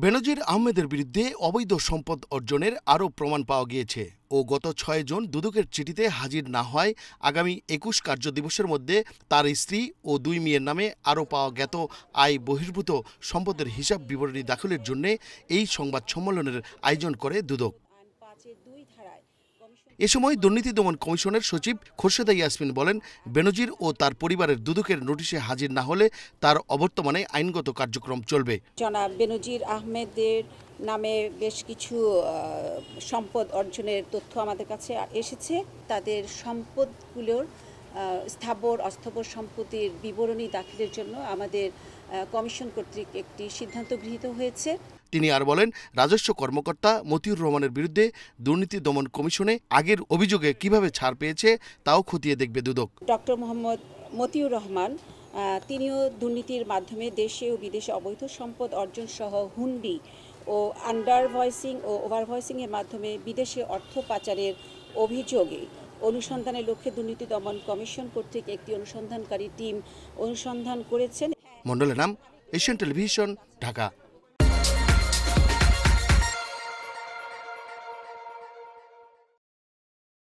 বেনজির আহমেদের বিরুদ্ধে অবৈধ সম্পদ অর্জনের আরও প্রমাণ পাওয়া গিয়েছে ও গত ৬ জুন দুদকের চিঠিতে হাজির না হয় আগামী ২১ কার্যদিবসের মধ্যে তার স্ত্রী ও ২ মেয়ের নামে আরও পাওয়া জ্ঞাত আয় বহির্ভূত সম্পদের হিসাব বিবরণী দাখিলের জন্য এই সংবাদ সম্মেলনের আয়োজন করে দুদক। এ সময় দুর্নীতি দমন কমিশনের সচিব খোরশেদা ইয়াসমিন বলেন, বেনজির ও তার পরিবারের দুদকের নোটিশে হাজির না হলে তার অবর্তমানে আইনগত কার্যক্রম চলবে। জনাব বেনজির আহমেদের নামে বেশ কিছু সম্পদ অর্জনের তথ্য আমাদের কাছে এসেছে। তাদের সম্পদগুলোর স্থাবর অস্থাবর সম্পত্তির বিবরণী দাখিলের জন্য আমাদের কমিশন কর্তৃক একটি সিদ্ধান্ত গৃহীত হয়েছে। তিনি আর বলেন, রাজস্ব কর্মকর্তা মতিউর রহমানের বিরুদ্ধে দুর্নীতি দমন কমিশনে আগের অভিযোগে কিভাবে ছাড় পেয়েছে তাও খতিয়ে দেখবে দুদক। ডক্টর মোহাম্মদ মতিউর রহমান তিনিও দুর্নীতির মাধ্যমে দেশে ও বিদেশে অবৈধ সম্পদ অর্জন সহ হুন্ডি ও আন্ডার ভয়েসিং ও ওভার ভয়েসিং এর মাধ্যমে বিদেশে অর্থ পাচারের অভিযোগে অনুসন্ধানের লক্ষ্যে দুর্নীতি দমন কমিশন কর্তৃক একটি অনুসন্ধানকারী টিম অনুসন্ধান করেছেন। মণ্ডলের নাম, এশিয়ান টেলিভিশন, ঢাকা।